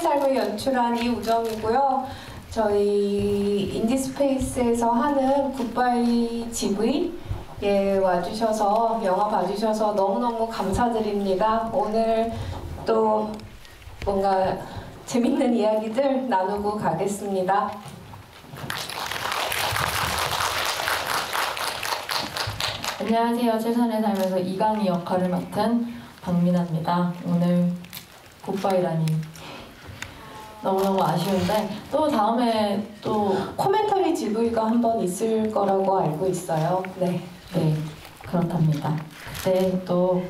삶을 연출한 이우정이고요. 저희 인디스페이스에서 하는 굿바이 GV에 와주셔서 영화 봐주셔서 너무너무 감사드립니다. 오늘 또 뭔가 재밌는 이야기들 나누고 가겠습니다. 안녕하세요. 최선의 삶에서 이강희 역할을 맡은 박민아입니다. 오늘 굿바이라니 너무너무 아쉬운데 또 다음에 또 코멘터리 GV가 한번 있을 거라고 알고 있어요. 네, 그렇답니다. 그때 또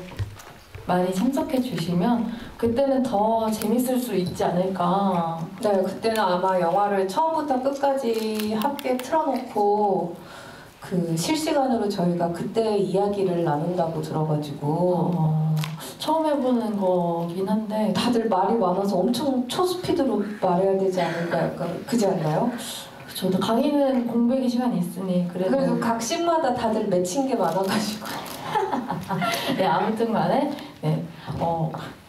많이 참석해 주시면 그때는 더 재밌을 수 있지 않을까. 네, 그때는 아마 영화를 처음부터 끝까지 함께 틀어놓고 그 실시간으로 저희가 그때 이야기를 나눈다고 들어가지고 처음 해보는 거긴 한데 다들 말이 많아서 엄청 초스피드로 말해야 되지 않을까, 약간 그지 않나요? 저도 강의는 공백이 시간이 있으니 그래도 각 씬마다 다들 맺힌 게 많아가지고 네, 아무튼 간에 네,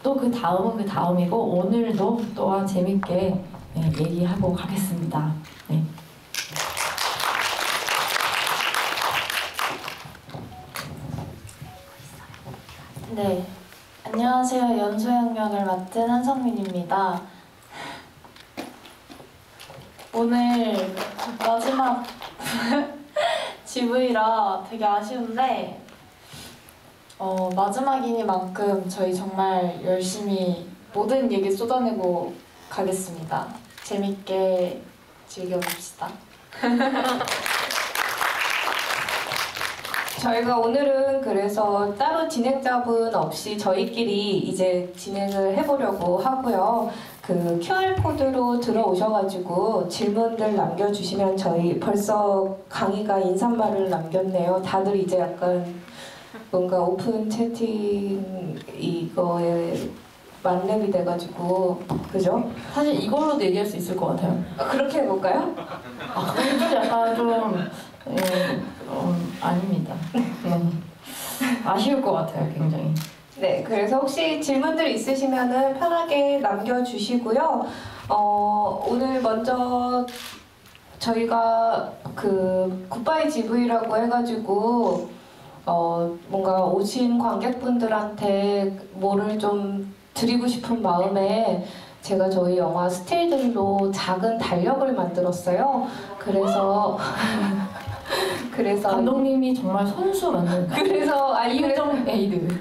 또 그 다음은 그 다음이고 오늘도 또한 재밌게 얘기하고 가겠습니다. 네. 네, 안녕하세요. 연소영 역을 맡은 한성민입니다. 오늘 마지막 GV라 되게 아쉬운데 마지막이니만큼 저희 정말 열심히 모든 얘기 쏟아내고 가겠습니다. 재밌게 즐겨봅시다. 저희가 오늘은 그래서 따로 진행자분 없이 저희끼리 이제 진행을 해보려고 하고요. 그 QR코드로 들어오셔가지고 질문들 남겨주시면 저희 벌써 강의가 인사말을 남겼네요. 다들 이제 약간 뭔가 오픈 채팅 이거에 만렙이 돼가지고 그죠? 사실 이걸로도 얘기할 수 있을 것 같아요. 그렇게 해볼까요? 그건 좀 약간 좀 아닙니다. 아쉬울 것 같아요, 굉장히. 네, 그래서 혹시 질문들 있으시면은 편하게 남겨주시고요. 오늘 먼저 저희가 그 굿바이 GV라고 해가지고 뭔가 오신 관객분들한테 뭐를 좀 드리고 싶은 마음에 제가 저희 영화 스틸들로 작은 달력을 만들었어요. 그래서 감독님이 정말 선수 만든 이우정 에이드.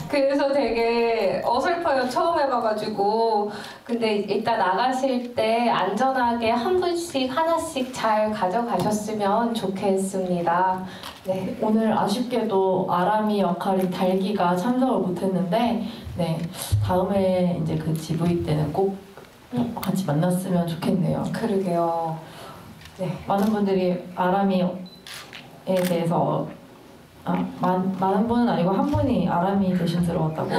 그래서 되게 어설퍼요. 처음 해봐가지고. 근데 일단 나가실 때 안전하게 한 분씩 하나씩 잘 가져가셨으면 좋겠습니다. 네, 오늘 아쉽게도 아람이 역할인 달기가 참석을 못했는데 다음에 이제 그 GV 때는 꼭 같이 만났으면 좋겠네요. 그러게요. 네. 많은 분들이 아람이에 대해서 많은 분은 아니고 한 분이 아람이 대신스러웠다고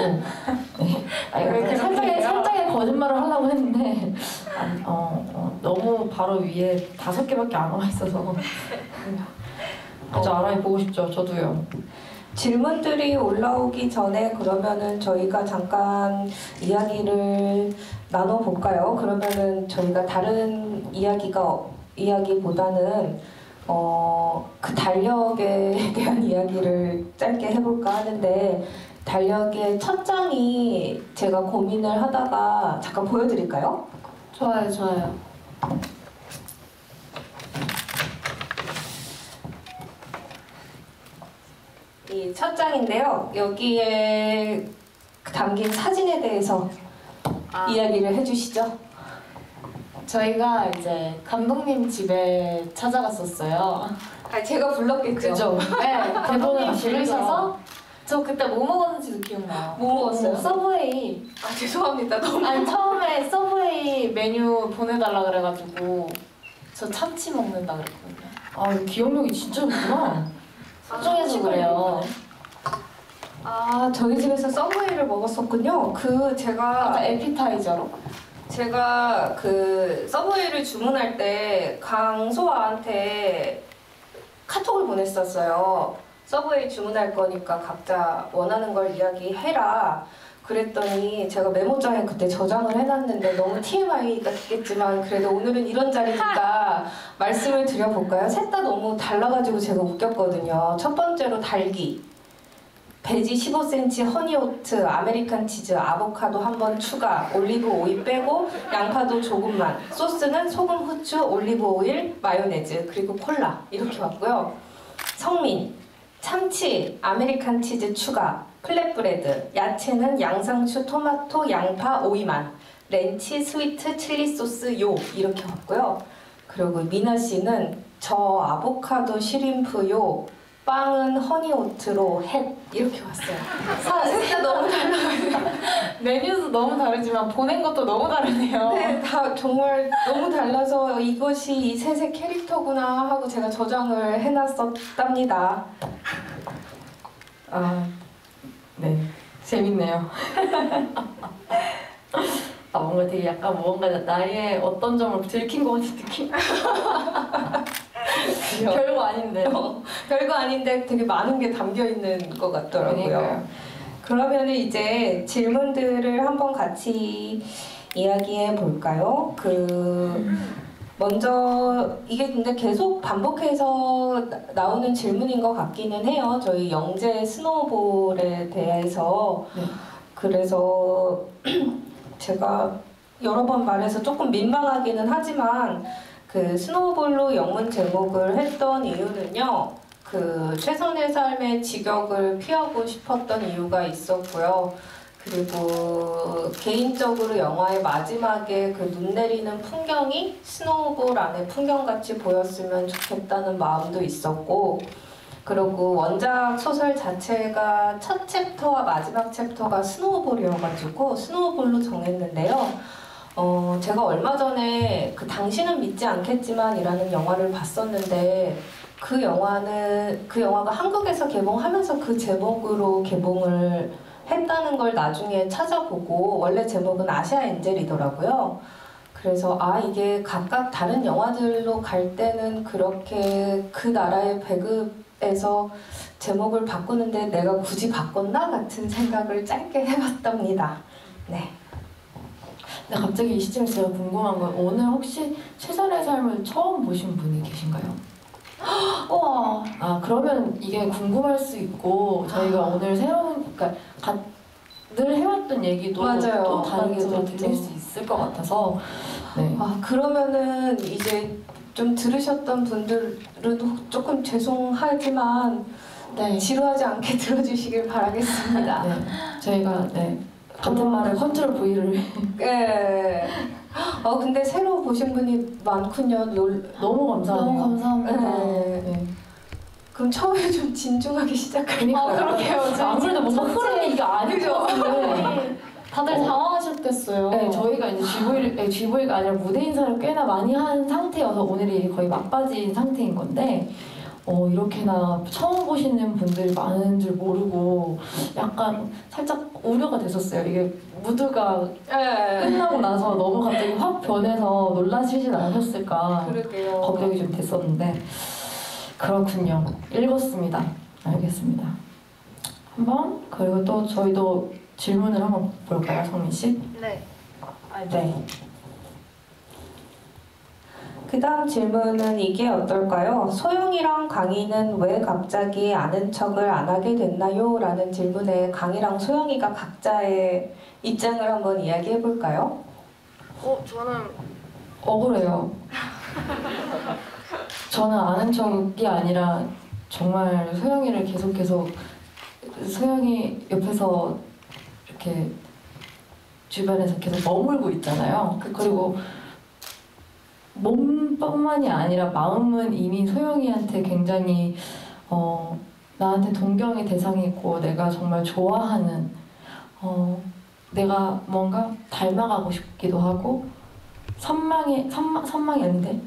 살짝의 거짓말을 하려고 했는데 너무 바로 위에 5개밖에 안 와 있어서 아람이 보고 싶죠. 저도요. 질문들이 올라오기 전에 그러면은 저희가 잠깐 이야기를 나눠볼까요? 그러면은 저희가 다른 이야기보다는 그 달력에 대한 이야기를 짧게 해볼까 하는데 달력의 첫 장이 제가 고민을 하다가 잠깐 보여드릴까요? 좋아요. 이 첫 장인데요. 여기에 담긴 사진에 대해서 이야기를 해주시죠. 저희가 이제 감독님 집에 찾아갔었어요. 제가 불렀겠죠. 그죠? 네, 감독님 부르셔서 저 그때 뭐 먹었는지도 기억나요. 뭐 먹었어요? 서브웨이. 죄송합니다. 너무. 아니 처음에 서브웨이 메뉴 보내달라 그래가지고 저 참치 먹는다 그랬거든요. 기억력이 진짜 좋구나. 소중해서 그래요. 저희 집에서 서브웨이를 먹었었군요. 아까 에피타이저로. 제가 그 서브웨이를 주문할 때 강소아한테 카톡을 보냈었어요. 서브웨이 주문할 거니까 각자 원하는 걸 이야기해라. 그랬더니 제가 메모장에 그때 저장을 해놨는데 너무 TMI 같겠지만 그래도 오늘은 이런 자리니까 말씀을 드려볼까요? 셋 다 너무 달라가지고 제가 웃겼거든요. 첫 번째로 달기. 배지 15cm, 허니오트, 아메리칸 치즈, 아보카도 한 번 추가, 올리브 오일 빼고 양파도 조금만. 소스는 소금, 후추, 올리브 오일, 마요네즈, 그리고 콜라 이렇게 왔고요. 성민, 참치, 아메리칸 치즈 추가, 플랫브레드, 야채는 양상추, 토마토, 양파, 오이만, 렌치, 스위트, 칠리 소스 요 이렇게 왔고요. 그리고 미나 씨는 저 아보카도 시림프요, 빵은 허니오트로 햇 이렇게 왔어요. 셋다 너무 달라요. 메뉴도 너무 다르지만 보낸 것도 너무 다르네요. 네, 다 정말 너무 달라서 이것이 이 셋의 캐릭터구나 하고 제가 저장을 해놨었답니다. 아, 네, 재밌네요. 아, 뭔가 되게 약간 뭔가 나의 어떤 점을 들킨 것 같은 느낌? 별거 아닌데요. 별거 아닌데 되게 많은 게 담겨 있는 것 같더라고요. 그러니까요. 그러면 이제 질문들을 한번 같이 이야기해 볼까요? 먼저 이게 근데 계속 반복해서 나오는 질문인 것 같기는 해요. 저희 영재 스노우볼에 대해서. 네. 그래서 제가 여러 번 말해서 조금 민망하기는 하지만 그 스노우볼로 영문 제목을 했던 이유는요. 그 최선의 삶의 직역을 피하고 싶었던 이유가 있었고요. 그리고 개인적으로 영화의 마지막에 그 눈 내리는 풍경이 스노우볼 안의 풍경같이 보였으면 좋겠다는 마음도 있었고, 그리고 원작 소설 자체가 첫 챕터와 마지막 챕터가 스노우볼이어가지고 스노우볼로 정했는데요. 제가 얼마 전에 그 당신은 믿지 않겠지만이라는 영화를 봤었는데 그 영화가 한국에서 개봉하면서 그 제목으로 개봉을 했다는 걸 나중에 찾아보고 원래 제목은 아시아 엔젤이더라고요. 그래서 이게 각각 다른 영화들로 갈 때는 그렇게 그 나라의 배급에서 제목을 바꾸는데 내가 굳이 바꿨나? 같은 생각을 짧게 해봤답니다. 네. 근데 갑자기 이 시점에서 제가 궁금한 건 오늘 혹시 최선의 삶을 처음 보신 분이 계신가요? 우와. 아, 그러면 이게 궁금할 수 있고 저희가 오늘 새로운, 그러니까 늘 해왔던 얘기도 맞아요. 또 다르게 맞죠, 들릴 맞죠. 수 있을 것 같아서 네. 그러면은 이제 좀 들으셨던 분들은 조금 죄송하지만 네. 지루하지 않게 들어주시길 바라겠습니다. 네. 저희가 같은 말을 컨트롤 V를 네. 근데 새로 보신 분이 많군요. 너무 감사해요. 너무 감사합니다. 네. 네. 그럼 처음에 좀 진중하게 시작할까요? 그러니까요. 그러게요. 아무래도 뭔가 첫째- 흐름이 이게 아닐 것 같은데 다들 당황하셨겠어요. 네, 저희가 이제 GV가 아니라 무대 인사를 꽤나 많이 한 상태여서 오늘이 거의 막바지인 상태인 건데 이렇게나 처음 보시는 분들이 많은 줄 모르고 약간 살짝 우려가 됐었어요. 이게 무드가 네. 끝나고 나서 너무 갑자기 확 변해서 놀라시진 않으셨을까 그러게요. 걱정이 좀 됐었는데 그렇군요. 읽었습니다. 알겠습니다. 한번 그리고 또 저희도 질문을 한번 볼까요, 성민 씨? 네. 네. 그 다음 질문은 이게 어떨까요? 소영이랑 강희는 왜 갑자기 아는 척을 안 하게 됐나요? 라는 질문에 강희랑 소영이가 각자의 입장을 한번 이야기해 볼까요? 저는 억울해요. 저는 아는 척이 아니라 정말 소영이를 계속 소영이 옆에서 이렇게 주변에서 계속 머물고 있잖아요. 그리고 몸뿐만이 아니라 마음은 이미 소영이한테 굉장히 나한테 동경의 대상이 있고 내가 정말 좋아하는 내가 뭔가 닮아가고 싶기도 하고 선망이 아닌데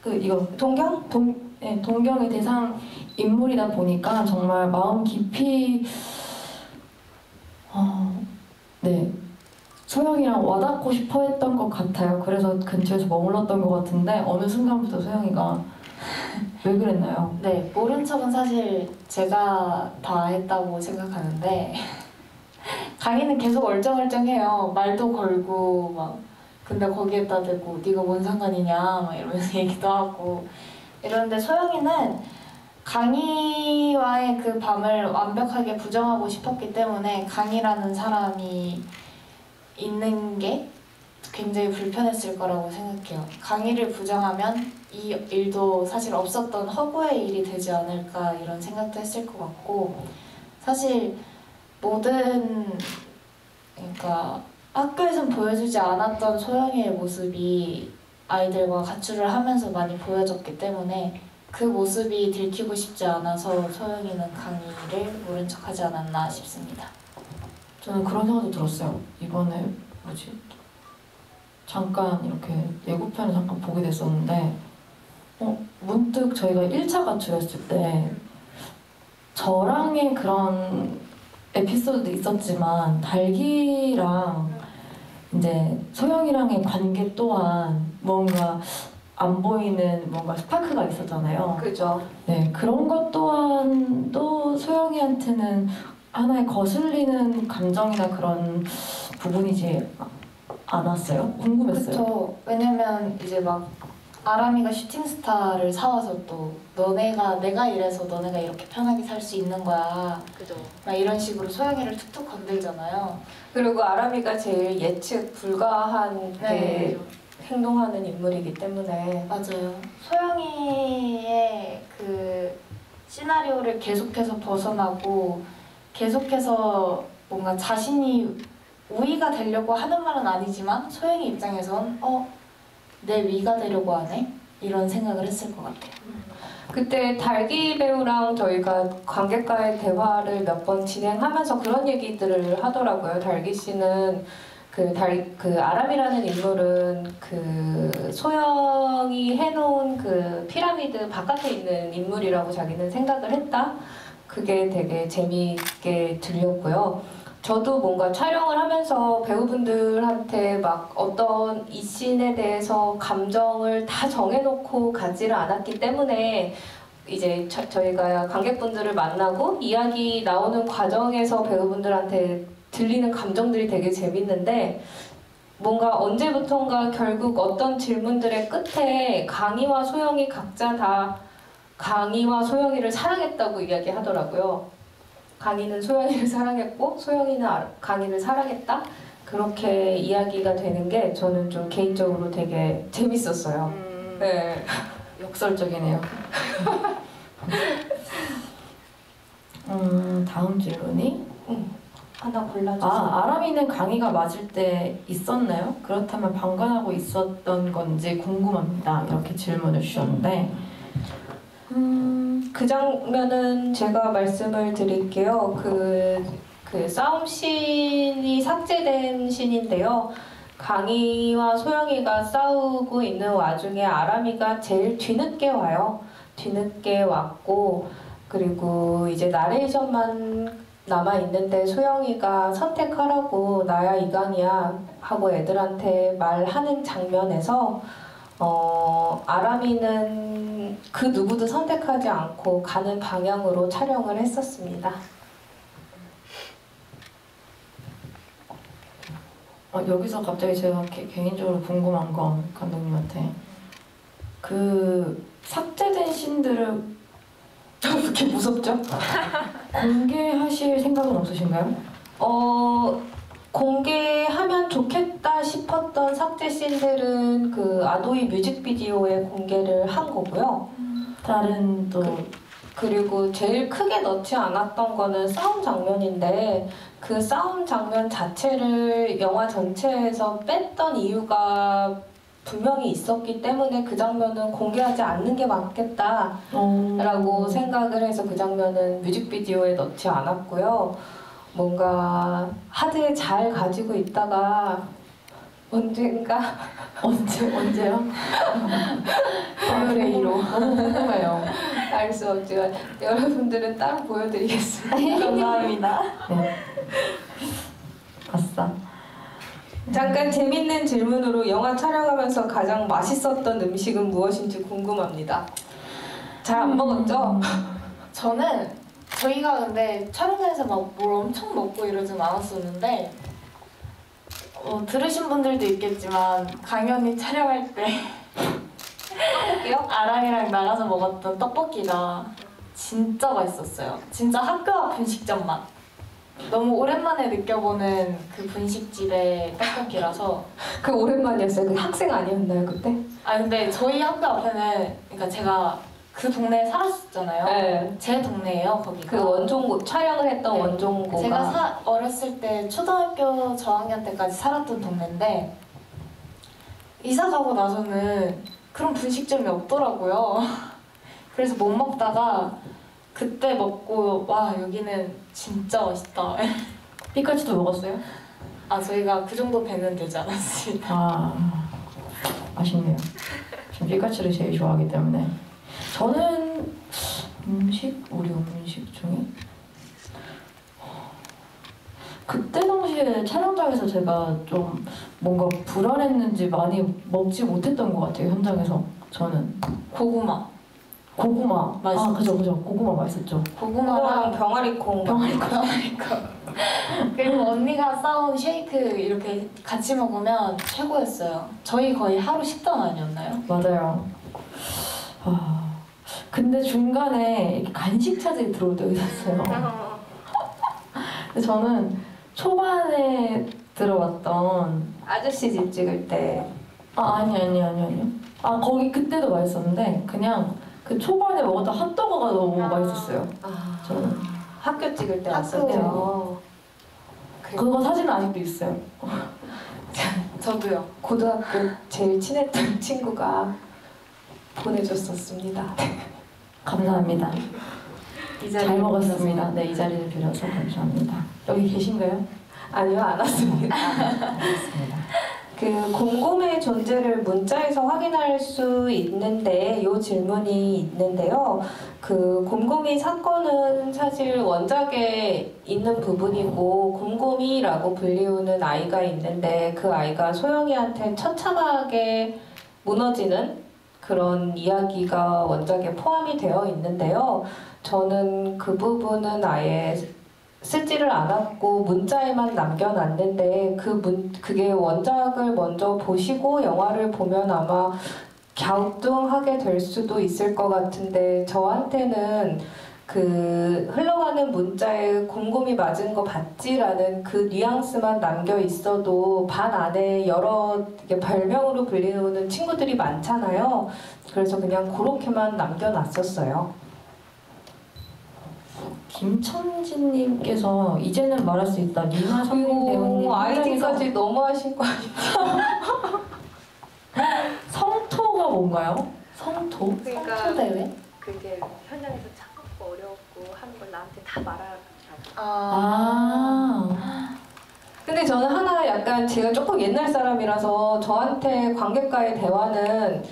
이거 동경의 대상 인물이다 보니까 정말 마음 깊이 네. 소영이랑 와닿고 싶어 했던 것 같아요. 그래서 근처에서 머물렀던 것 같은데 어느 순간부터 소영이가 왜 그랬나요? 네, 모른 척은 사실 제가 다 했다고 생각하는데 강희는 계속 얼쩡얼쩡해요. 말도 걸고 막 근데 거기에다 대고 네가 뭔 상관이냐 막 이러면서 얘기도 하고 이러는데 소영이는 강희와의 그 밤을 완벽하게 부정하고 싶었기 때문에 강희라는 사람이 있는 게 굉장히 불편했을 거라고 생각해요. 강희를 부정하면 이 일도 사실 없었던 허구의 일이 되지 않을까 이런 생각도 했을 것 같고 사실 모든 그러니까 학교에선 보여주지 않았던 소영이의 모습이 아이들과 가출을 하면서 많이 보여졌기 때문에 그 모습이 들키고 싶지 않아서 소영이는 강희를 모른 척하지 않았나 싶습니다. 저는 그런 생각도 들었어요. 이번에 잠깐 이렇게 예고편을 잠깐 보게 됐었는데 문득 저희가 1차 가출했을 때 저랑의 그런 에피소드도 있었지만 달기랑 이제 소영이랑의 관계 또한 뭔가 안 보이는 뭔가 스파크가 있었잖아요. 그죠. 네, 그런 것 또한 또 소영이한테는 하나의 거슬리는 감정이나 그런 부분이지 않았어요? 궁금했어요. 그렇죠. 왜냐면 이제 막 아람이가 슈팅스타를 사와서 또 내가 이래서 너네가 이렇게 편하게 살 수 있는 거야. 그죠. 막 이런 식으로 소영이를 툭툭 건들잖아요. 그리고 아람이가 제일 예측 불가한 네. 행동하는 인물이기 때문에 맞아요. 소영이의 그 시나리오를 계속해서 벗어나고 계속해서 뭔가 자신이 우위가 되려고 하는 말은 아니지만 소영이 입장에선 내 위가 되려고 하네? 이런 생각을 했을 것 같아요. 그때 달기 배우랑 저희가 관객과의 대화를 몇 번 진행하면서 그런 얘기들을 하더라고요. 달기 씨는 그 아람이라는 인물은 그 소영이 해놓은 그 피라미드 바깥에 있는 인물이라고 자기는 생각을 했다. 그게 되게 재미있게 들렸고요. 저도 뭔가 촬영을 하면서 배우분들한테 막 어떤 이 씬에 대해서 감정을 다 정해놓고 가지를 않았기 때문에 이제 저희가 관객분들을 만나고 이야기 나오는 과정에서 배우분들한테 들리는 감정들이 되게 재밌는데 뭔가 언제부턴가 결국 어떤 질문들의 끝에 강희와 소영이 각자 다 강희와 소영이를 사랑했다고 이야기하더라고요. 강희는 소영이를 사랑했고 소영이는 강희를 사랑했다? 그렇게 이야기가 되는 게 저는 좀 개인적으로 되게 재밌었어요. 네. 역설적이네요. 다음 질문이 하나 골라주세요. 아람이는 강희가 맞을 때 있었나요? 그렇다면 방관하고 있었던 건지 궁금합니다. 이렇게 질문을 주셨는데 그 장면은 제가 말씀을 드릴게요. 그 싸움 씬이 삭제된 씬인데요. 강희와 소영이가 싸우고 있는 와중에 아람이가 제일 뒤늦게 와요. 뒤늦게 왔고 그리고 이제 나레이션만 남아있는데 소영이가 선택하라고 나야 이강이야 하고 애들한테 말하는 장면에서 아람이는 그 누구도 선택하지 않고 가는 방향으로 촬영을 했었습니다. 여기서 갑자기 제가 개인적으로 궁금한 건 감독님한테 그 삭제된 씬들을 그렇게 무섭죠? 공개하실 생각은 없으신가요? 공개하면 좋겠다 싶었던 삭제 씬들은 그 아도이 뮤직비디오에 공개를 한 거고요. 다른 또 그리고 제일 크게 넣지 않았던 거는 싸움 장면인데 그 싸움 장면 자체를 영화 전체에서 뺐던 이유가 분명히 있었기 때문에 그 장면은 공개하지 않는 게 맞겠다라고 생각을 해서 그 장면은 뮤직비디오에 넣지 않았고요. 뭔가 하드에 잘 가지고 있다가 언젠가 언제요? 서열의 1호 너무 궁금해요. 알 수 없지만 여러분들은 따로 보여드리겠습니다. 감사합니다. 네. 아싸. 잠깐 재밌는 질문으로 영화 촬영하면서 가장 맛있었던 음식은 무엇인지 궁금합니다. 잘 안 먹었죠? 저는 저희가 근데 촬영장에서 막 뭘 엄청 먹고 이러진 않았었는데 들으신 분들도 있겠지만 강연이 촬영할 때 떡볶이요? 아랑이랑 나가서 먹었던 떡볶이가 진짜 맛있었어요. 진짜 학교 앞 분식점 맛. 너무 오랜만에 느껴보는 그 분식집의 떡볶이라서. 그 오랜만이었어요. 그 학생 아니었나요 그때? 아 근데 저희 학교 앞에는 그러니까 제가 그 동네에 살았었잖아요. 네. 제 동네예요 거기가. 그 원종고 촬영을 했던 네. 원종고가 제가 어렸을 때 초등학교 저학년 때까지 살았던 동네인데 이사 가고 나서는 그런 분식점이 없더라고요. 그래서 못 먹다가 그때 먹고 와 여기는 진짜 맛있다. 피카츄도 먹었어요? 아 저희가 그 정도 배는 되지 않았습니다. 아, 아쉽네요. 전 피카츄를 제일 좋아하기 때문에. 저는 우리 음식 중에 그때 당시에 촬영장에서 제가 좀 뭔가 불안했는지 많이 먹지 못했던 것 같아요, 현장에서. 저는 고구마. 고구마. 맛있었죠. 그죠. 고구마 맛있었죠. 고구마랑 병아리콩 그리고 언니가 싸온 쉐이크 이렇게 같이 먹으면 최고였어요. 저희 거의 하루 식단 아니었나요? 맞아요. 근데 중간에 이렇게 간식 차들이 들어올 때가 있었어요. 근데 저는 초반에 들어왔던 아저씨 집 찍을 때 아니요. 거기 그때도 맛있었는데 그냥 그 초반에 먹었던 핫도그가 너무 맛있었어요. 저는 학교 찍을 때 학교. 왔었죠. 그거 사진은 아직도 있어요. 저도요. 고등학교 제일 친했던 친구가 보내줬었습니다. 감사합니다. 이 잘 자리를 먹었습니다. 네, 이 자리를 빌어서 감사합니다. 여기 계신가요? 아니요, 안 왔습니다. 알겠습니다. 그 곰곰의 존재를 문자에서 확인할 수 있는데 이 질문이 있는데요. 그 곰곰이 사건은 사실 원작에 있는 부분이고 곰곰이라고 불리우는 아이가 있는데 그 아이가 소영이한테 처참하게 무너지는 그런 이야기가 원작에 포함이 되어 있는데요. 저는 그 부분은 아예 쓰지를 않았고 문자에만 남겨놨는데 그게 원작을 먼저 보시고 영화를 보면 아마 갸우뚱하게 될 수도 있을 것 같은데 저한테는 그 흘러가는 문자에 곰곰이 맞은 거 봤지라는 그 뉘앙스만 남겨 있어도 반 안에 여러 별명으로 불리우는 친구들이 많잖아요. 그래서 그냥 그렇게만 남겨놨었어요. 김천진님께서 이제는 말할 수 있다. 미나 선생 배우님 아이디까지 너무하신 거 아니에요? 성토가 뭔가요? 성토? 그러니까 초대회? 그게 현장에서 차갑고 어려웠고 하는 걸 나한테 다 말하라고. 근데 저는 하나 약간 제가 조금 옛날 사람이라서 저한테 관객과의 대화는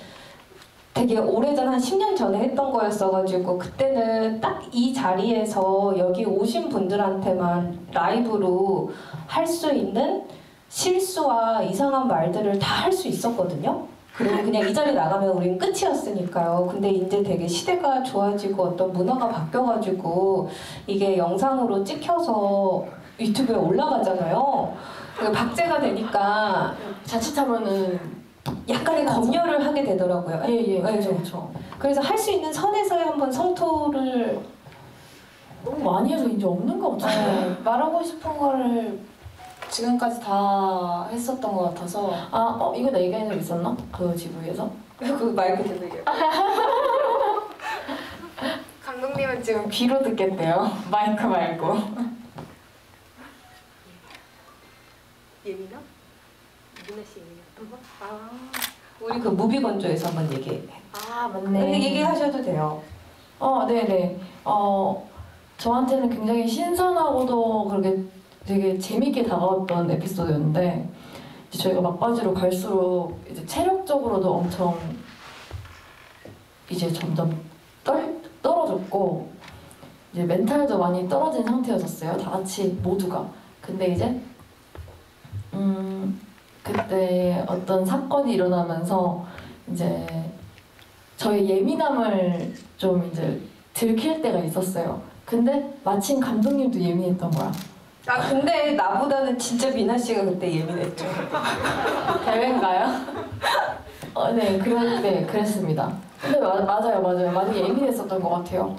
되게 오래전 한 10년 전에 했던 거였어가지고 그때는 딱 이 자리에서 여기 오신 분들한테만 라이브로 할 수 있는 실수와 이상한 말들을 다 할 수 있었거든요. 그리고 그냥 이 자리 나가면 우린 끝이었으니까요. 근데 이제 되게 시대가 좋아지고 어떤 문화가 바뀌어가지고 이게 영상으로 찍혀서 유튜브에 올라가잖아요. 박제가 되니까 자칫하면은 약간의 검열을 하게 되더라고요. 예, 네. 그렇죠. 그래서 할 수 있는 선에서의 한번 성토를 너무 많이 해서 이제 없는 것 같아요. 네, 말하고 싶은 거를 지금까지 다 했었던 것 같아서. 이거 내 얘기한 적 있었나? 그 지부에서? 그 마이크 들고 얘기해요. 감독님은 지금 귀로 듣겠대요. 마이크 말고. 예민아? 미나 씨 예민했던 거? 우리 그 무비건조에서 한번 얘기해. 맞네. 근데 얘기하셔도 돼요. 네네. 저한테는 굉장히 신선하고도 그렇게 되게 재밌게 다가왔던 에피소드였는데 이제 저희가 막바지로 갈수록 이제 체력적으로도 엄청 이제 점점 떨어졌고 이제 멘탈도 많이 떨어진 상태였었어요. 다 같이 모두가. 근데 이제 그때 어떤 사건이 일어나면서 이제 저의 예민함을 좀 이제 들킬 때가 있었어요. 근데 마침 감독님도 예민했던 거야. 아 근데 나보다는 진짜 미나 씨가 그때 예민했죠. 대회인가요? 네, 그랬습니다. 근데 맞아요. 많이 예민했었던 것 같아요.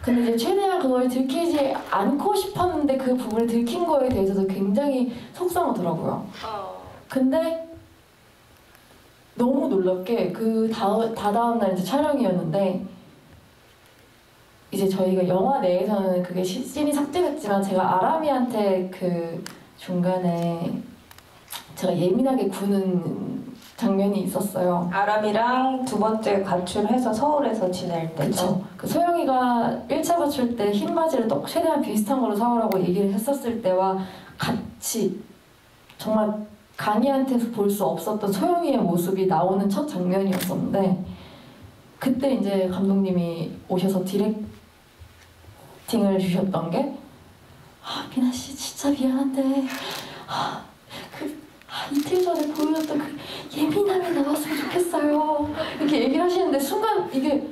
근데 이제 최대한 그걸 들키지 않고 싶었는데 그 부분을 들킨 거에 대해서도 굉장히 속상하더라고요. 근데 너무 놀랍게 그 다다음 날 이제 촬영이었는데 이제 저희가 영화 내에서는 그게 씬이 삭제됐지만 제가 아람이한테 그 중간에 제가 예민하게 구는 장면이 있었어요. 아람이랑 두 번째 가출해서 서울에서 지낼 때죠. 그쵸. 그 소영이가 1차 가출 때 흰 바지를 최대한 비슷한 걸로 사오라고 얘기를 했었을 때와 같이 정말 강희한테서 볼 수 없었던 소영이의 모습이 나오는 첫 장면이었었는데 그때 이제 감독님이 오셔서 디렉팅을 주셨던 게 미나 씨 진짜 미안한데 이틀 전에 보여줬던 그 예민함이 나왔으면 좋겠어요. 이렇게 얘기를 하시는데 순간 이게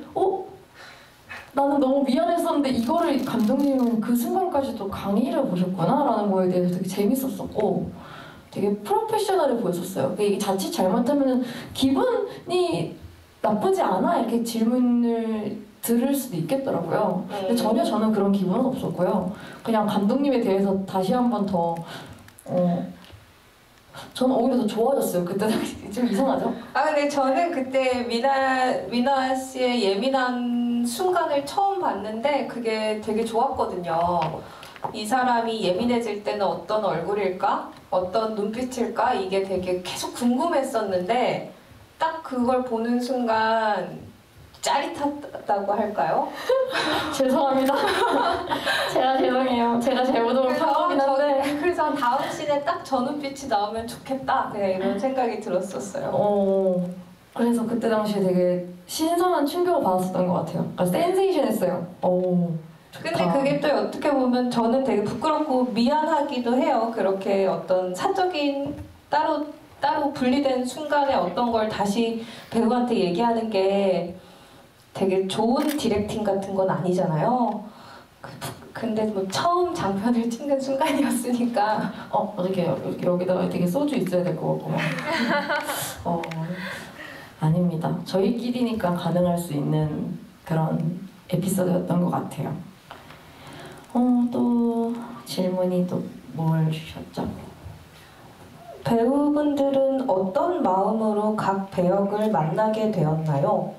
나는 너무 미안했었는데 이거를 감독님은 그 순간까지도 강의를 보셨구나 라는 거에 대해서 되게 재밌었었고 되게 프로페셔널해 보였었어요. 이게 자칫 잘못하면 기분이 나쁘지 않아 이렇게 질문을 들을 수도 있겠더라고요. 근데 전혀 저는 그런 기분은 없었고요. 그냥 감독님에 대해서 다시 한 번 더 저는 오히려 더 좋아졌어요. 그때 좀 이상하죠? 근데 저는 그때 미나 씨의 예민한 순간을 처음 봤는데 그게 되게 좋았거든요. 이 사람이 예민해질 때는 어떤 얼굴일까? 어떤 눈빛일까? 이게 되게 계속 궁금했었는데 딱 그걸 보는 순간 짜릿하다고 할까요? 죄송합니다. 제가 죄송해요. 제가 잘못을 한 거긴 한데. 그래서 다음 씬에 딱 저 눈빛이 나오면 좋겠다. 그냥 이런 생각이 들었었어요. 그래서 그때 당시에 되게 신선한 충격을 받았었던 것 같아요. 그러니까 센세이션했어요. 근데 그게 또 어떻게 보면 저는 되게 부끄럽고 미안하기도 해요. 그렇게 어떤 사적인 따로 분리된 순간에 어떤 걸 다시 배우한테 얘기하는 게 되게 좋은 디렉팅 같은 건 아니잖아요. 근데 뭐 처음 장편을 찍는 순간이었으니까 어떻게 여기다가 되게 소주 있어야 될 것 같고 아닙니다. 저희끼리니까 가능할 수 있는 그런 에피소드였던 것 같아요. 또 질문이 또 뭘 주셨죠? 배우분들은 어떤 마음으로 각 배역을 만나게 되었나요?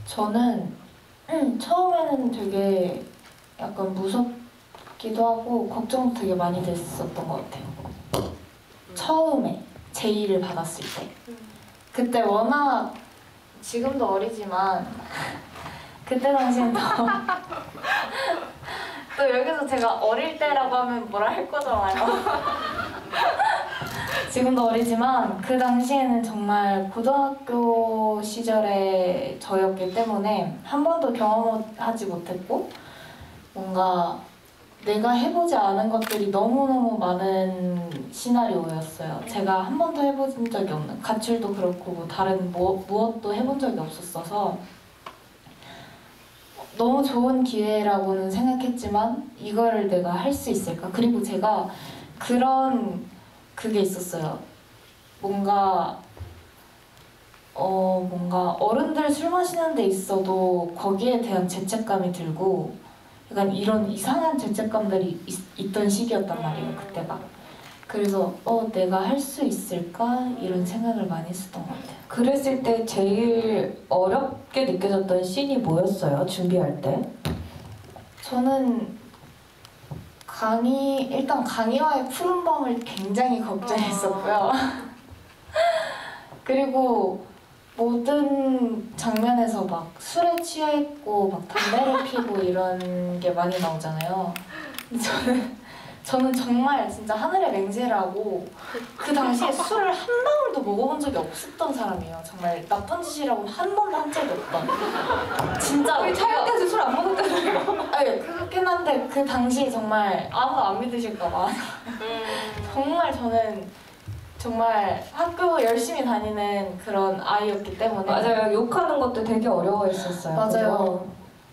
저는 처음에는 되게 약간 무섭기도 하고 걱정도 되게 많이 됐었던 것 같아요. 처음에 제의를 받았을 때. 그때 워낙 지금도 어리지만 그때 당시엔 또 여기서 제가 어릴 때라고 하면 뭐라 할 거잖아요. 지금도 어리지만 그 당시에는 정말 고등학교 시절의 저였기 때문에 한 번도 경험하지 못했고 뭔가 내가 해보지 않은 것들이 너무너무 많은 시나리오였어요. 제가 한 번도 해본 적이 없는, 가출도 그렇고 뭐 다른 무엇도 해본 적이 없었어서 너무 좋은 기회라고는 생각했지만 이거를 내가 할 수 있을까? 그리고 제가 그런 그게 있었어요. 뭔가 어른들 술 마시는 데 있어도 거기에 대한 죄책감이 들고 약간 이런 이상한 죄책감들이 있던 시기였단 말이에요, 그때가. 그래서 내가 할 수 있을까? 이런 생각을 많이 했었던 것 같아요. 그랬을 때 제일 어렵게 느껴졌던 씬이 뭐였어요? 준비할 때? 저는 일단 강희와의 푸른 밤을 굉장히 걱정했었고요. 그리고 모든 장면에서 막 술에 취해 있고 막 담배를 피고 이런 게 많이 나오잖아요. 근데 저는 정말 진짜 하늘에 맹세를 하고 그 당시에 술을 한 방울도 먹어본 적이 없었던 사람이에요. 정말 나쁜 짓이라고 한 번도 한 적이 없던. 진짜 우리 촬영 때도 술 안 먹었잖아요. 아니 그렇긴 한데 그 당시 정말 아무도 안 믿으실까 봐 정말 저는 정말 학교 열심히 다니는 그런 아이였기 때문에 맞아요. 욕하는 것도 되게 어려워했었어요. 맞아요.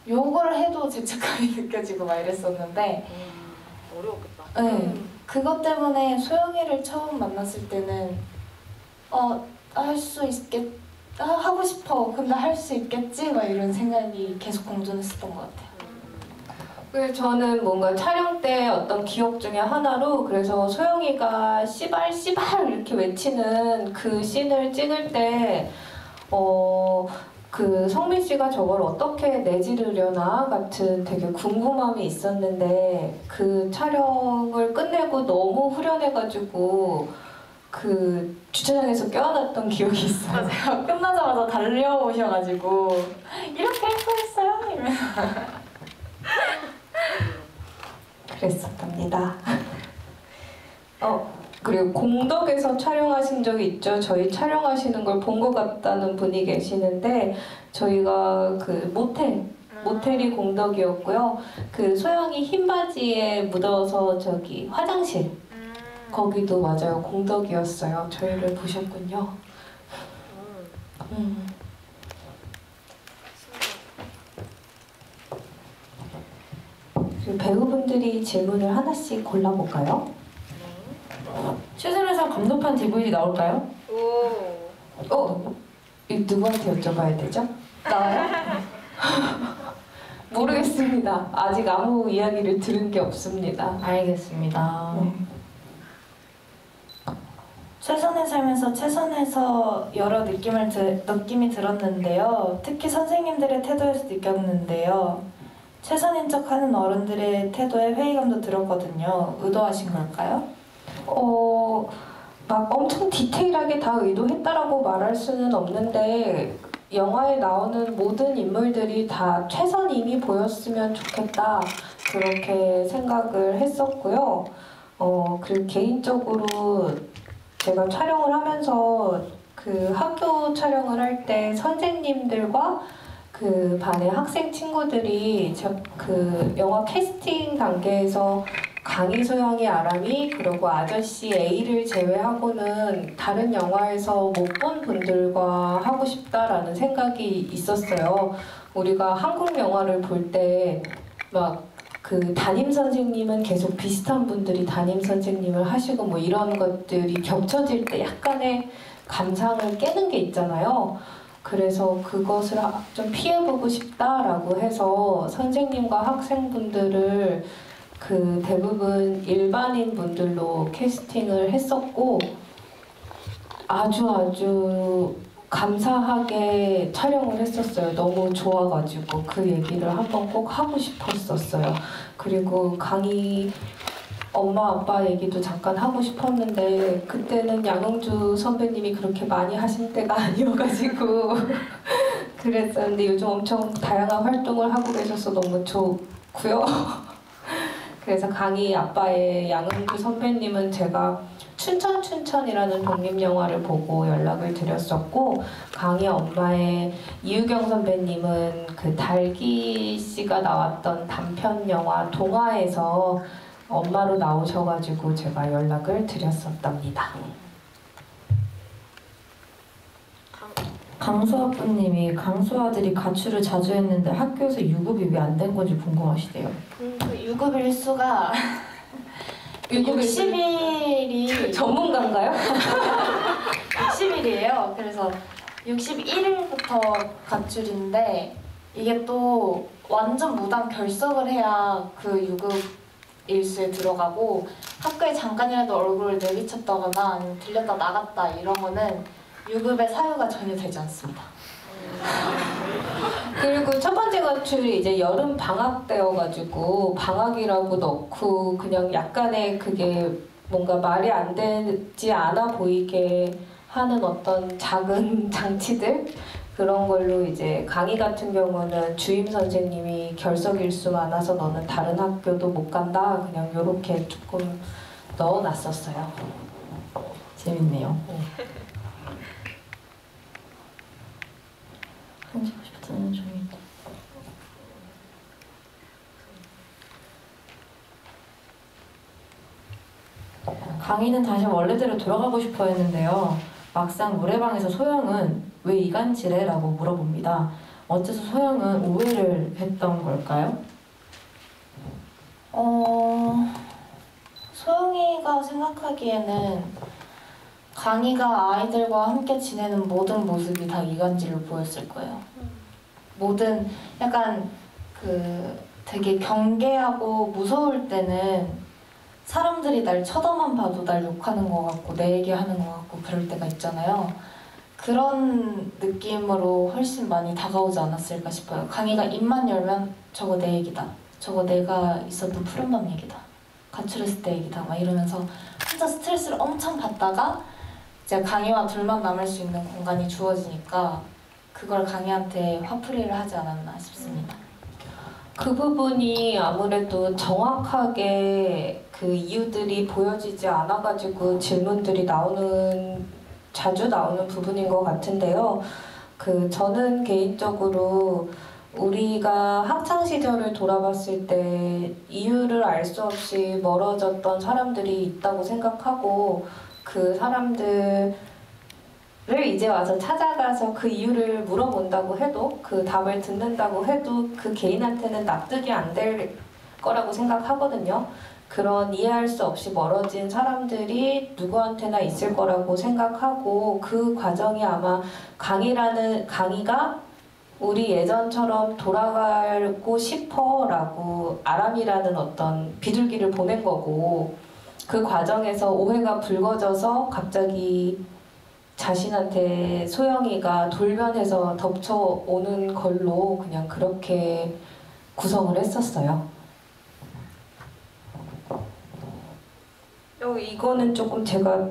욕을 해도 죄책감이 느껴지고 막 이랬었는데 어려웠겠다. 네. 그것 때문에 소영이를 처음 만났을 때는 할 수 하고 싶어. 근데 할 수 있겠지? 막 이런 생각이 계속 공존했었던 것 같아요. 그래서 저는 뭔가 촬영 때 어떤 기억 중에 하나로 그래서 소영이가 씨발 씨발 이렇게 외치는 그 씬을 찍을 때 그 성민 씨가 저걸 어떻게 내지르려나 같은 되게 궁금함이 있었는데 그 촬영을 끝내고 너무 후련해가지고 그 주차장에서 껴안았던 기억이 있어요. 맞아요. 끝나자마자 달려오셔가지고 이렇게 할 뻔했어요. 이러면서 그랬었답니다. 그리고 공덕에서 촬영하신 적이 있죠. 저희 촬영하시는 걸 본 것 같다는 분이 계시는데 저희가 그 모텔이 공덕이었고요. 그 소영이 흰 바지에 묻어서 저기 화장실 거기도 맞아요. 공덕이었어요. 저희를 보셨군요. 그리고 배우분들이 질문을 하나씩 골라볼까요? 최선의 삶 감독한 DVD 나올까요? 오. 이 누구한테 여쭤봐야 되죠? 나와요? 모르겠습니다. 아직 아무 이야기를 들은 게 없습니다. 알겠습니다. 네. 최선의 삶에서 최선에서 여러 느낌이 들었는데요. 특히 선생님들의 태도에서 느꼈는데요. 최선인 척하는 어른들의 태도에 회의감도 들었거든요. 의도하신 걸까요? 막 엄청 디테일하게 다 의도했다라고 말할 수는 없는데 영화에 나오는 모든 인물들이 다 최선임이 보였으면 좋겠다 그렇게 생각을 했었고요. 그리고 개인적으로 제가 촬영을 하면서 그 학교 촬영을 할 때 선생님들과 그 반의 학생 친구들이 그 영화 캐스팅 단계에서 강희, 소영이, 아람이 그리고 아저씨 A를 제외하고는 다른 영화에서 못 본 분들과 하고 싶다라는 생각이 있었어요. 우리가 한국 영화를 볼 때 막 그 담임 선생님은 계속 비슷한 분들이 담임 선생님을 하시고 뭐 이런 것들이 겹쳐질 때 약간의 감상을 깨는 게 있잖아요. 그래서 그것을 좀 피해보고 싶다라고 해서 선생님과 학생분들을 그 대부분 일반인 분들로 캐스팅을 했었고 아주 감사하게 촬영을 했었어요. 너무 좋아가지고 그 얘기를 한번 꼭 하고 싶었었어요. 그리고 강희 엄마 아빠 얘기도 잠깐 하고 싶었는데 그때는 양흥주 선배님이 그렇게 많이 하신 때가 아니어가지고 그랬었는데 요즘 엄청 다양한 활동을 하고 계셔서 너무 좋고요. 그래서 강희 아빠의 양흥주 선배님은 제가 춘천이라는 독립영화를 보고 연락을 드렸었고 강희 엄마의 이유경 선배님은 그 달기 씨가 나왔던 단편 영화 동화에서 엄마로 나오셔가지고 제가 연락을 드렸었답니다. 강수아부님이 강수아들이 가출을 자주 했는데 학교에서 유급이 왜 안 된 건지 궁금하시대요. 그 유급 일수가 유급 60일이 전문가인가요? 60일이에요. 그래서 61일부터 가출인데 이게 또 완전 무단 결석을 해야 그 유급 일수에 들어가고 학교에 잠깐이라도 얼굴을 내비쳤다거나 아니면 들렸다 나갔다 이런 거는 유급의 사유가 전혀 되지 않습니다. 그리고 첫 번째 가출이 이제 여름 방학 때여가지고 방학이라고 넣고 그냥 약간의 그게 뭔가 말이 안 되지 않아 보이게 하는 어떤 작은 장치들 그런 걸로 이제 강의 같은 경우는 주임 선생님이 결석 일수 많아서 너는 다른 학교도 못 간다 그냥 요렇게 조금 넣어놨었어요. 재밌네요. 하고 싶었던 종이. 강희는 다시 원래대로 돌아가고 싶어 했는데요. 막상 노래방에서 소영은 왜 이간질해? 라고 물어봅니다. 어째서 소영은 오해를 했던 걸까요? 소영이가 생각하기에는 강희가 아이들과 함께 지내는 모든 모습이 다 이간질로 보였을 거예요. 모든 약간 되게 경계하고 무서울 때는 사람들이 날 쳐다만 봐도 날 욕하는 것 같고 내 얘기하는 것 같고 그럴 때가 있잖아요. 그런 느낌으로 훨씬 많이 다가오지 않았을까 싶어요. 강희가 입만 열면 저거 내 얘기다. 저거 내가 있었던 푸른밤 얘기다. 가출했을 때 얘기다. 막 이러면서 혼자 스트레스를 엄청 받다가 이제 강희와 둘만 남을 수 있는 공간이 주어지니까 그걸 강희한테 화풀이를 하지 않았나 싶습니다. 그 부분이 아무래도 정확하게 그 이유들이 보여지지 않아가지고 질문들이 자주 나오는 부분인 것 같은데요. 저는 개인적으로 우리가 학창 시절을 돌아봤을 때 이유를 알 수 없이 멀어졌던 사람들이 있다고 생각하고 그 사람들을 이제 와서 찾아가서 그 이유를 물어본다고 해도 그 답을 듣는다고 해도 그 개인한테는 납득이 안 될 거라고 생각하거든요. 그런 이해할 수 없이 멀어진 사람들이 누구한테나 있을 거라고 생각하고 그 과정이 아마 강희가 우리 예전처럼 돌아가고 싶어 라고 아람이라는 어떤 비둘기를 보낸 거고 그 과정에서 오해가 불거져서 갑자기 자신한테 소영이가 돌변해서 덮쳐오는 걸로 그냥 그렇게 구성을 했었어요. 이거는 조금 제가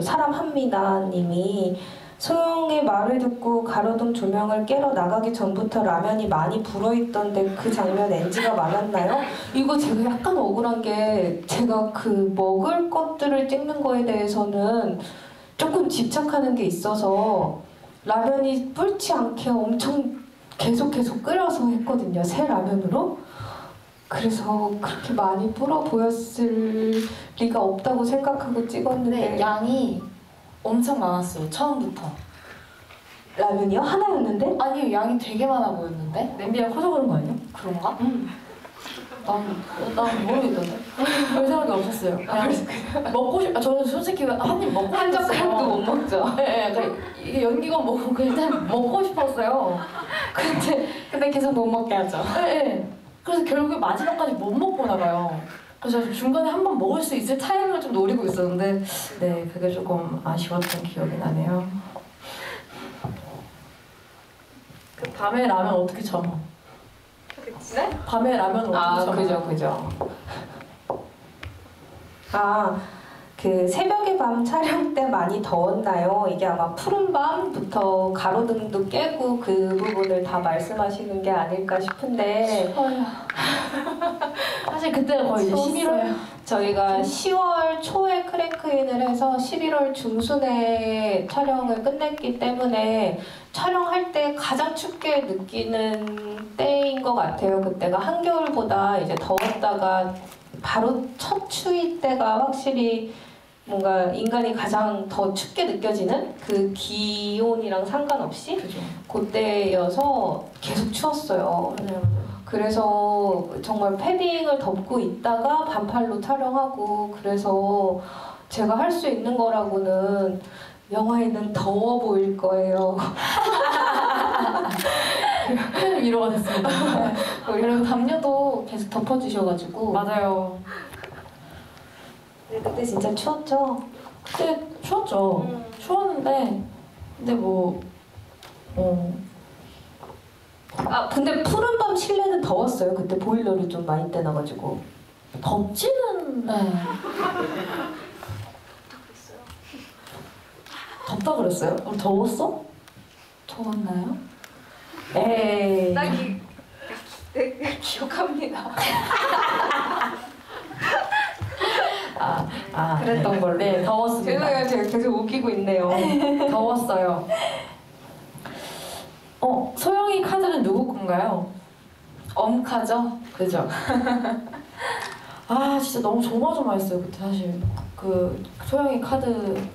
사람 한미나님이 소영의 말을 듣고 가로등 조명을 깨러 나가기 전부터 라면이 많이 불어있던데 그 장면 NG가 많았나요? 이거 제가 약간 억울한 게 제가 먹을 것들을 찍는 거에 대해서는 조금 집착하는 게 있어서 라면이 불지 않게 엄청 계속 끓여서 했거든요. 새 라면으로. 그래서 그렇게 많이 불어 보였을 리가 없다고 생각하고 찍었는데 근데 양이 엄청 많았어요. 처음부터. 라면이요? 하나였는데? 아니 양이 되게 많아 보였는데? 냄비가 커서 그런 거 아니에요? 그런가? 난 모르겠던데. 별 생각이 없었어요. 그냥 먹고 저는 솔직히 한 입 먹고 한 싶었어요. 젓가락도 못 먹죠. 네, 이게 연기가 먹고 일단 먹고 싶었어요. 근데 계속 못 먹게 하죠. 네. 그래서 결국에 마지막까지 못 먹고 나가요. 그래서 중간에 한 번 먹을 수 있을 타이밍을 좀 노리고 있었는데 네, 그게 조금 아쉬웠던 기억이 나네요. 밤에 라면 어떻게 쳐? 네? 밤에 라면 어떻게 쳐? 그죠. 새벽의 밤 촬영 때 많이 더웠나요? 이게 아마 푸른 밤부터 가로등도 깨고 그 부분을 다 말씀하시는 게 아닐까 싶은데 사실 그때가 거의 이제 11월 저희가 10월 초에 크랭크인을 해서 11월 중순에 촬영을 끝냈기 때문에 촬영할 때 가장 춥게 느끼는 때인 것 같아요. 그때가 한겨울보다 이제 더웠다가 바로 첫 추위 때가 확실히 뭔가 인간이 가장 더 춥게 느껴지는 그 기온이랑 상관없이 그죠. 그때여서 계속 추웠어요. 그래서 정말 패딩을 덮고 있다가 반팔로 촬영하고 그래서 제가 할 수 있는 거라고는 영화에는 더워 보일 거예요. 큰 위로가 됐습니다. 그리고 담요도 계속 덮어주셔가지고 맞아요. 네, 그때 진짜 추웠죠? 그때 추웠죠. 추웠는데 근데 근데 푸른밤 실내는 더웠어요. 그때 보일러를 좀 많이 떼놔가지고. 덥지는 네. 덥다 그랬어요? 우리 더웠어? 더웠나요? 에이. 네, 기억합니다. 그랬던 걸로. 네, 더웠습니다. 죄송해요. 제가 계속 웃기고 있네요. 더웠어요. 소영이 카드는 누구 건가요? 엄카죠? 그죠? 아 진짜 너무 조마조마했어요 그때 사실. 그 소영이 카드를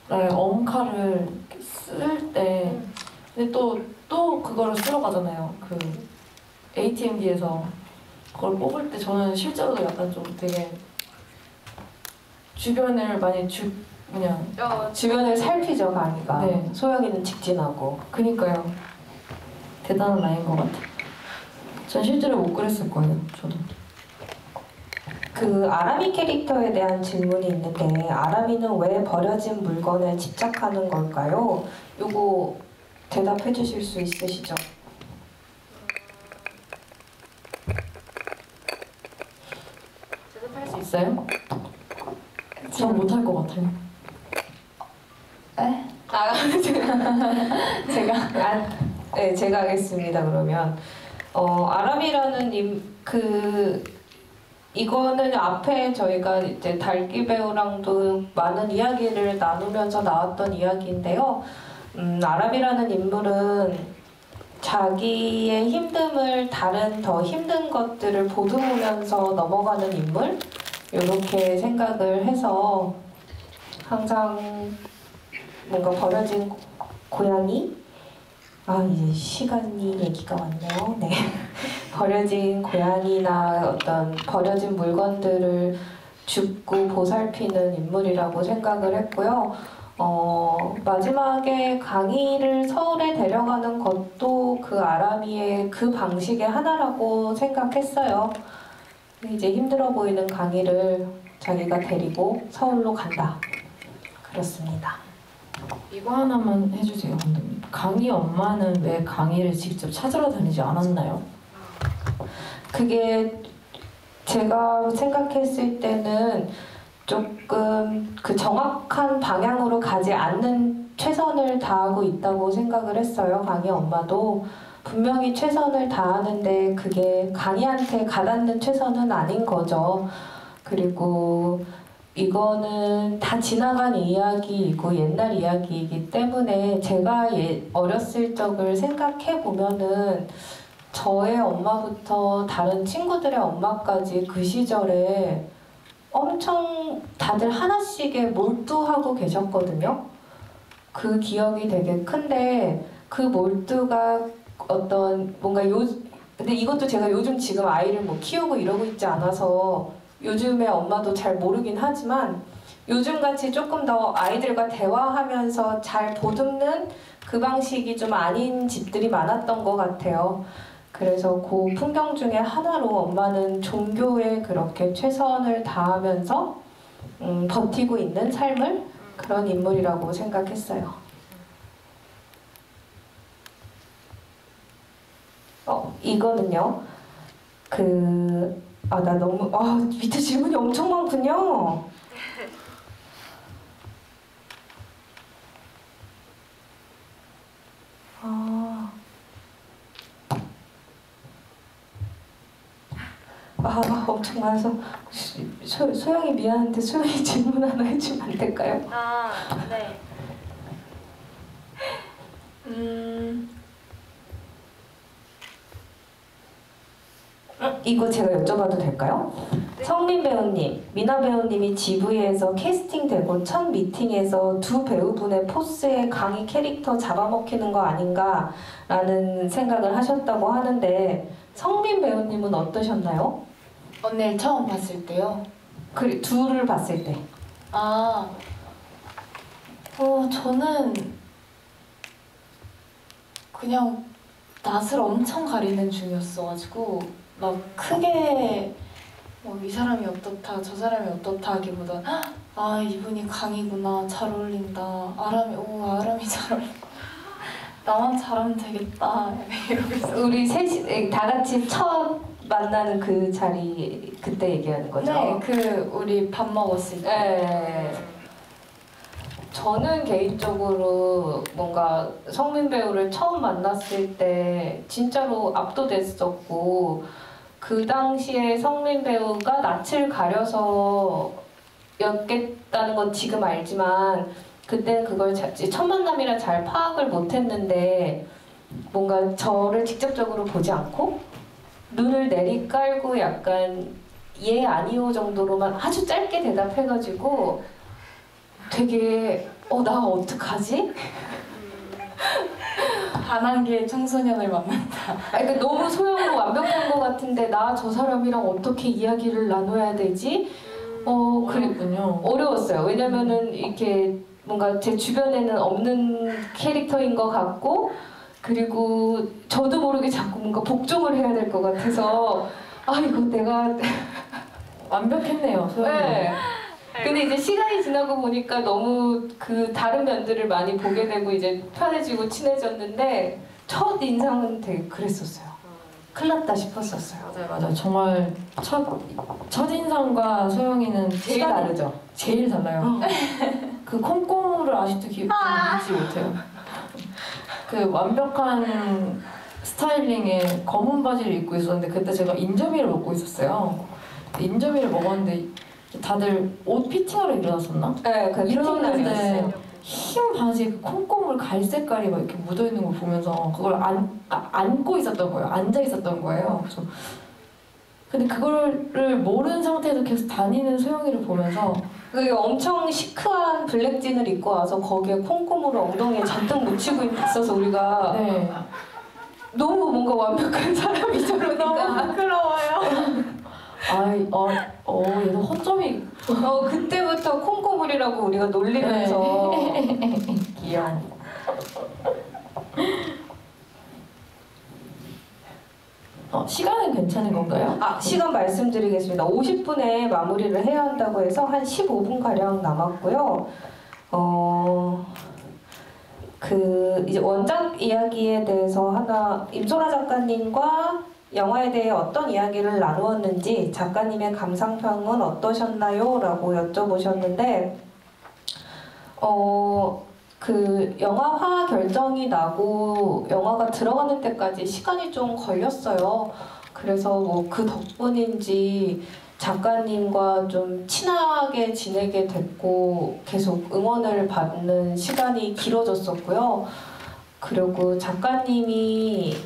엄카를 쓸 때 근데 또 그거를 쓰러 가잖아요. 그 ATM기에서 그걸 뽑을 때 저는 실제로도 약간 좀 되게 주변을 많이 그냥 주변을 살피죠, 강희가. 네. 소영이는 직진하고. 그니까요. 대단한 라인 것 같아. 전 실제로 못 그랬을 거예요. 저도. 그 아람이 캐릭터에 대한 질문이 있는데 아람이는 왜 버려진 물건에 집착하는 걸까요? 요거 대답해 주실 수 있으시죠? 대답할 수 있어요? 전 못할 것 같아요. 에? 제가 하겠습니다. 그러면 아람이라는 이거는 앞에 저희가 이제 달기 배우랑도 많은 이야기를 나누면서 나왔던 이야기인데요. 아람이라는 인물은 자기의 힘듦을 다른 더 힘든 것들을 보듬으면서 넘어가는 인물? 이렇게 생각을 해서 항상 뭔가 버려진 고양이? 이제 시간이 얘기가 왔네요. 네. 버려진 고양이나 어떤 버려진 물건들을 줍고 보살피는 인물이라고 생각을 했고요. 마지막에 강희를 서울에 데려가는 것도 그 아람이의 그 방식의 하나라고 생각했어요. 이제 힘들어 보이는 강희를 자기가 데리고 서울로 간다. 그렇습니다. 이거 하나만 해주세요, 감독님. 강희 엄마는 왜 강희를 직접 찾으러 다니지 않았나요? 그게 제가 생각했을 때는 조금 그 정확한 방향으로 가지 않는 최선을 다하고 있다고 생각을 했어요. 강희 엄마도 분명히 최선을 다하는데 그게 강희한테 가닿는 최선은 아닌 거죠. 그리고 이거는 다 지나간 이야기이고 옛날 이야기이기 때문에 제가 어렸을 적을 생각해 보면은 저의 엄마부터 다른 친구들의 엄마까지 그 시절에 엄청 다들 하나씩에 몰두하고 계셨거든요. 그 기억이 되게 큰데 그 몰두가 어떤 뭔가 근데 이것도 제가 요즘 지금 아이를 뭐 키우고 이러고 있지 않아서 요즘에 엄마도 잘 모르긴 하지만 요즘같이 조금 더 아이들과 대화하면서 잘 보듬는 그 방식이 좀 아닌 집들이 많았던 것 같아요. 그래서 그 풍경 중에 하나로 엄마는 종교에 그렇게 최선을 다하면서 버티고 있는 삶을 그런 인물이라고 생각했어요. 이거는요. 나 너무 밑에 질문이 엄청 많군요. 엄청 많아서 소영이 미안한데 소영이 질문 하나 해주면 안 될까요? 네. 이거 제가 여쭤봐도 될까요? 네. 성민 배우님, 미나 배우님이 GV에서 캐스팅되고 첫 미팅에서 두 배우분의 포스에 강희 캐릭터 잡아먹히는 거 아닌가라는 생각을 하셨다고 하는데 성민 배우님은 어떠셨나요? 언니를 처음 봤을 때요. 둘을 봤을 때. 저는 그냥 낯을 엄청 가리는 중이었어가지고 막 크게 이 사람이 어떻다 저 사람이 어떻다 하기보다 이분이 강이구나 잘 어울린다 아람이 잘 어울린다 나만 잘하면 되겠다 이러면서 우리 셋이 다 같이 첫 만나는 그 자리 그때 얘기하는 거죠? 네, 우리 밥 먹었을 때. 네. 저는 개인적으로 뭔가 성민 배우를 처음 만났을 때 진짜로 압도됐었고 그 당시에 성민 배우가 낯을 가려서 였겠다는 건 지금 알지만 그때는 그걸 첫 만남이라 잘 파악을 못했는데 뭔가 저를 직접적으로 보지 않고 눈을 내리깔고 약간 예 아니요 정도로만 아주 짧게 대답해가지고 되게 나 어떡하지? 반항기의 청소년을 만난다. 그러니까 너무 소형으로 완벽한 것 같은데 나 저 사람이랑 어떻게 이야기를 나눠야 되지? 그랬군요. 어려웠어요. 왜냐면은 이렇게 뭔가 제 주변에는 없는 캐릭터인 것 같고 그리고 저도 모르게 자꾸 뭔가 복종을 해야 될 것 같아서 이거 내가 완벽했네요, 소영이. 네. 근데 이제 시간이 지나고 보니까 너무 그 다른 면들을 많이 보게 되고 이제 편해지고 친해졌는데 첫 인상은 되게 그랬었어요. 큰일 났다 싶었었어요. 맞아요. 정말 첫인상과 소영이는 제일 시간이 다르죠? 제일 달라요. 그 콩고물을 아직도 잊지 못해요. 그 완벽한 스타일링에 검은 바지를 입고 있었는데 그때 제가 인절미를 먹고 있었어요. 인절미를 먹었는데 다들 옷 피팅하러 일어났었나? 네, 그 일어났는데 날이었어요. 흰 바지에 그 콩고물 갈색깔이 막 이렇게 묻어있는 걸 보면서 그걸 안고 있었던 거예요. 앉아 있었던 거예요. 그래서 근데 그거를 모르는 상태에서 계속 다니는 소영이를 보면서 그 엄청 시크한 블랙진을 입고 와서 거기에 콩고물을 엉덩이에 잔뜩 묻히고 있어서 우리가 네. 너무 뭔가 완벽한 사람이 저러니까 부끄러워요. 얘도 허점이 그때부터 콩고물이라고 우리가 놀리면서 귀여워. 시간은 괜찮은 건가요? 시간 말씀드리겠습니다. 50분에 마무리를 해야 한다고 해서 한 15분가량 남았고요. 이제 원작 이야기에 대해서 하나 임소라 작가님과 영화에 대해 어떤 이야기를 나누었는지 작가님의 감상평은 어떠셨나요? 라고 여쭤보셨는데 그 영화화 결정이 나고 영화가 들어가는 때까지 시간이 좀 걸렸어요. 그래서 뭐 그 덕분인지 작가님과 좀 친하게 지내게 됐고 계속 응원을 받는 시간이 길어졌었고요. 그리고 작가님이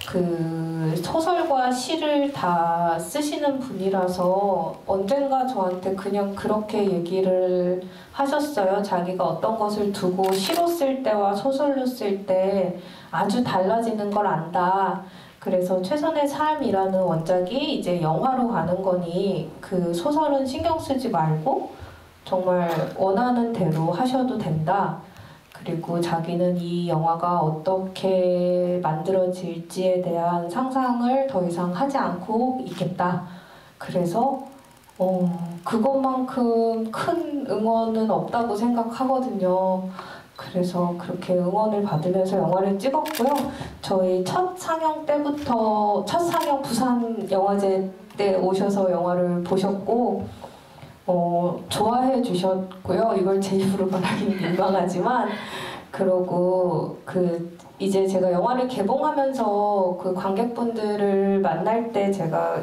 그 소설과 시를 다 쓰시는 분이라서 언젠가 저한테 그냥 그렇게 얘기를 하셨어요. 자기가 어떤 것을 두고 시로 쓸 때와 소설로 쓸 때 아주 달라지는 걸 안다. 그래서 최선의 삶이라는 원작이 이제 영화로 가는 거니 그 소설은 신경 쓰지 말고 정말 원하는 대로 하셔도 된다. 그리고 자기는 이 영화가 어떻게 만들어질지에 대한 상상을 더 이상 하지 않고 있겠다. 그래서 그것만큼 큰 응원은 없다고 생각하거든요. 그래서 그렇게 응원을 받으면서 영화를 찍었고요. 저희 첫 상영 부산 영화제 때 오셔서 영화를 보셨고 좋아해 주셨고요. 이걸 제 입으로 말하기는 민망하지만 그러고 이제 제가 영화를 개봉하면서 그 관객분들을 만날 때 제가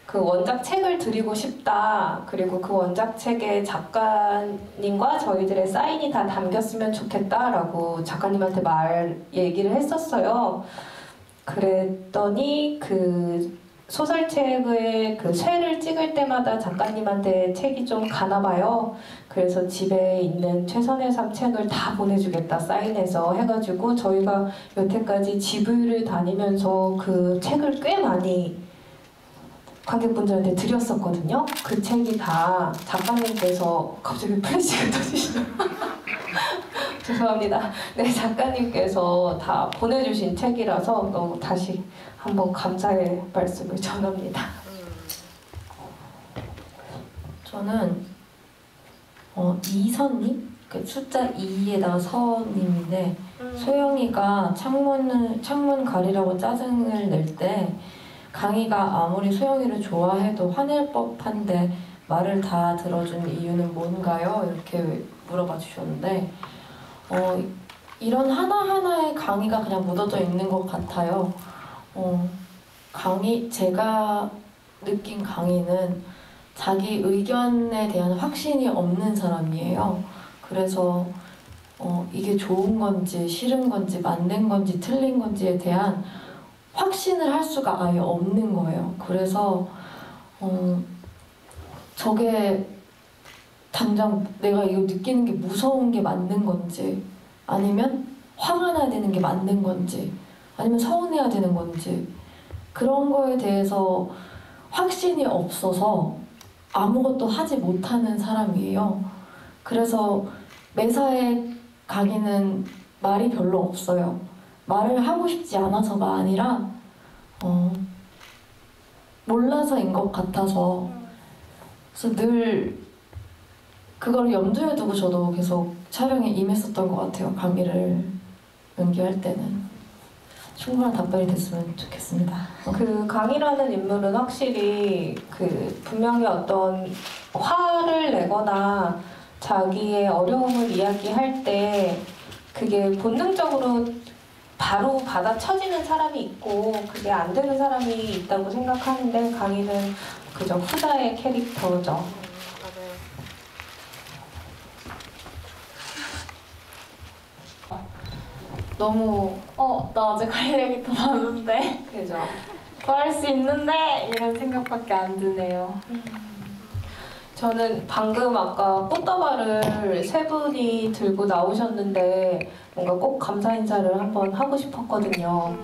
그 원작 책을 드리고 싶다. 그리고 그 원작 책에 작가님과 저희들의 사인이 다 담겼으면 좋겠다라고 작가님한테 얘기를 했었어요. 그랬더니 그 소설책의 그 쇄를 찍을 때마다 작가님한테 책이 좀 가나 봐요. 그래서 집에 있는 최선의 삶 책을 다 보내주겠다 사인해서 해가지고 저희가 여태까지 GV를 다니면서 그 책을 꽤 많이 관객분들한테 드렸었거든요. 그 책이 다 작가님께서 갑자기 플래시가 터지시죠? 죄송합니다. 네, 작가님께서 다 보내주신 책이라서 너무 다시 한번 감사의 말씀을 전합니다. 저는 이선님? 그 숫자 2에다가 서님인데 소영이가 창문 가리라고 짜증을 낼 때 강희가 아무리 소영이를 좋아해도 화낼 법한데 말을 다 들어준 이유는 뭔가요? 이렇게 물어봐 주셨는데 이런 하나하나의 강의가 그냥 묻어져 있는 것 같아요. 제가 느낀 강의는 자기 의견에 대한 확신이 없는 사람이에요. 그래서 이게 좋은 건지 싫은 건지 맞는 건지 틀린 건지에 대한 확신을 할 수가 아예 없는 거예요. 그래서 저게 당장 내가 이거 느끼는 게 무서운 게 맞는 건지, 아니면 화가 나야 되는 게 맞는 건지, 아니면 서운해야 되는 건지, 그런 거에 대해서 확신이 없어서 아무것도 하지 못하는 사람이에요. 그래서 매사에 강의는 말이 별로 없어요. 말을 하고 싶지 않아서가 아니라 몰라서인 것 같아서. 그래서 늘 그걸 염두에 두고 저도 계속 촬영에 임했었던 것 같아요. 강의를 연기할 때는. 충분한 답변이 됐으면 좋겠습니다. 그 강이라는 인물은 확실히 그 분명히 어떤 화를 내거나 자기의 어려움을 이야기할 때 그게 본능적으로 바로 받아쳐지는 사람이 있고 그게 안 되는 사람이 있다고 생각하는데, 강이는 그저 후자의 캐릭터죠. 맞아요. 너무 나 아직 할 얘기 더 많은데 그죠. 더 할 수 있는데 이런 생각밖에 안 드네요. 저는 방금 아까 꽃다발을 세 분이 들고 나오셨는데 뭔가 꼭 감사 인사를 한번 하고 싶었거든요.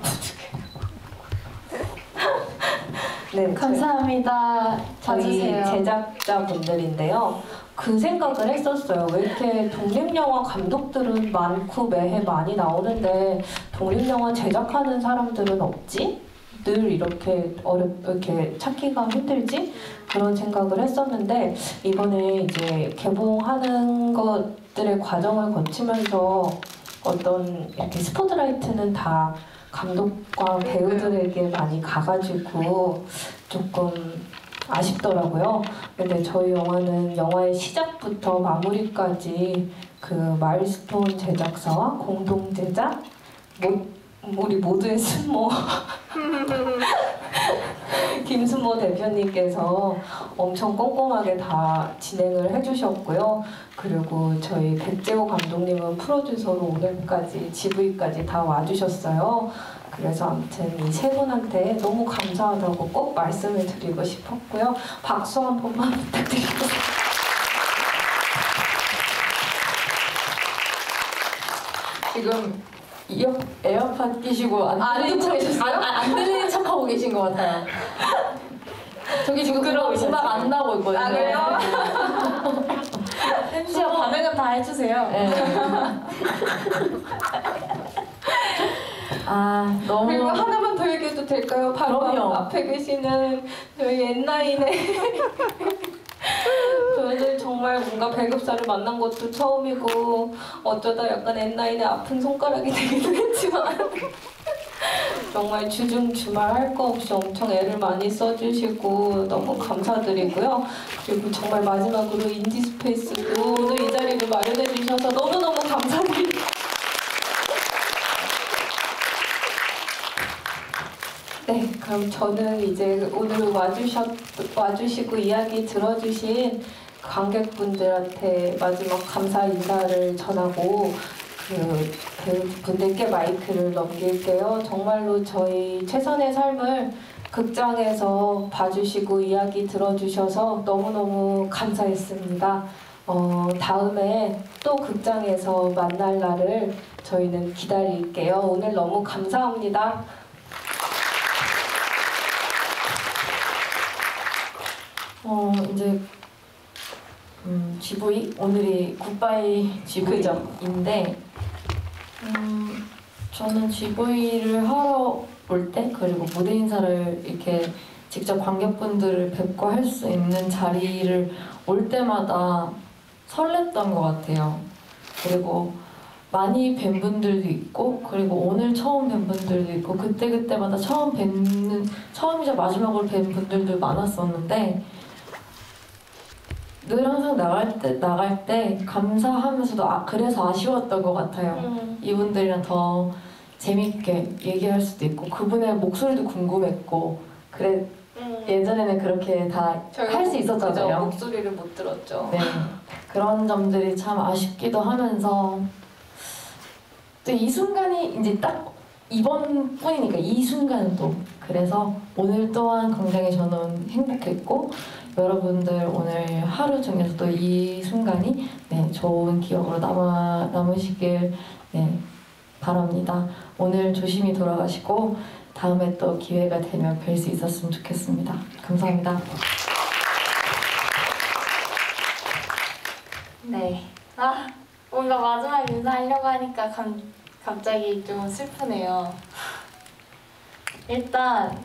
네, 감사합니다. 저희 봐주세요. 제작자분들인데요. 그 생각을 했었어요. 왜 이렇게 독립영화 감독들은 많고 매해 많이 나오는데 독립영화 제작하는 사람들은 없지? 늘 이렇게 이렇게 찾기가 힘들지? 그런 생각을 했었는데, 이번에 이제 개봉하는 것들의 과정을 거치면서 어떤 이렇게 스포트라이트는 다 감독과 배우들에게 많이 가가지고 조금 아쉽더라고요. 근데 저희 영화는 영화의 시작부터 마무리까지 그 마일스톤 제작사와 공동 제작, 우리 모두의 승모 김순모 대표님께서 엄청 꼼꼼하게 다 진행을 해주셨고요. 그리고 저희 백재호 감독님은 프로듀서로 오늘까지 GV까지 다 와주셨어요. 그래서 아무튼 이 세 분한테 너무 감사하다고 꼭 말씀을 드리고 싶었고요. 박수 한 번만 부탁드리겠습니다. 지금 에어팟 끼시고 안 듣고 계셨어요? 안 들리는 척하고 계신 것 같아요. 저기 지금 음악 안 나오고 있거든요. 아, 그래요? 햄지야 반응은 다 해주세요. 네. 너무. 그리고 하나만 더 얘기해도 될까요? 바로 그럼요. 앞에 계시는 저희 엔나인의 저희들 정말 뭔가 배급사를 만난 것도 처음이고 어쩌다 약간 엔나인의 아픈 손가락이 되기도 했지만 정말 주중 주말 할 거 없이 엄청 애를 많이 써주시고 너무 감사드리고요. 그리고 정말 마지막으로 인디스페이스도 오늘 이 자리를 마련해 주셔서 너무너무 감사드립니다. 네, 그럼 저는 이제 오늘 와주시고 이야기 들어주신 관객분들한테 마지막 감사 인사를 전하고 그 배우분들께 마이크를 넘길게요. 정말로 저희 최선의 삶을 극장에서 봐주시고 이야기 들어주셔서 너무너무 감사했습니다. 다음에 또 극장에서 만날 날을 저희는 기다릴게요. 오늘 너무 감사합니다. 이제 GV 오늘이 굿바이 GV인데 저는 GV를 하러 올 때, 그리고 무대 인사를 이렇게 직접 관객분들을 뵙고 할 수 있는 자리를 올 때마다 설렜던 것 같아요. 그리고 많이 뵌 분들도 있고, 그리고 오늘 처음 뵌 분들도 있고, 그때마다 처음이자 마지막으로 뵌 분들도 많았었는데, 늘 항상 나갈 때 감사하면서도 그래서 아쉬웠던 것 같아요. 이분들이랑 더 재밌게 얘기할 수도 있고, 그분의 목소리도 궁금했고, 그래 예전에는 그렇게 다 할 수 있었잖아요. 그죠? 목소리를 못 들었죠. 네, 그런 점들이 참 아쉽기도 하면서 또 이 순간이 이제 딱 이번 뿐이니까 이 순간은 또 그래서 오늘 또한 굉장히 저는 행복했고 여러분들 오늘 하루 중에서 또 이 순간이 네, 좋은 기억으로 남으시길 네, 바랍니다. 오늘 조심히 돌아가시고 다음에 또 기회가 되면 뵐 수 있었으면 좋겠습니다. 감사합니다. 네. 아, 뭔가 마지막 인사하려고 하니까 갑자기 좀 슬프네요. 일단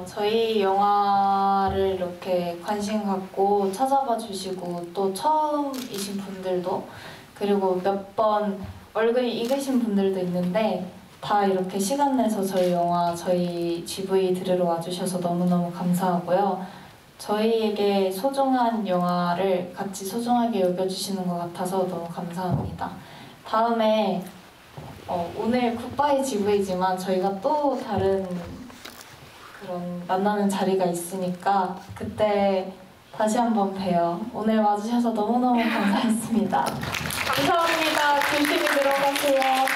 저희 영화를 이렇게 관심 갖고 찾아봐 주시고 또 처음이신 분들도 그리고 몇 번 얼굴이 익으신 분들도 있는데 다 이렇게 시간 내서 저희 영화, 저희 GV 들으러 와주셔서 너무너무 감사하고요. 저희에게 소중한 영화를 같이 소중하게 여겨주시는 것 같아서 너무 감사합니다. 다음에 오늘 굿바이 GV지만 저희가 또 다른 그런 만나는 자리가 있으니까 그때 다시 한번 봬요. 오늘 와주셔서 너무너무 감사했습니다. 감사합니다. 조심히 들어가세요.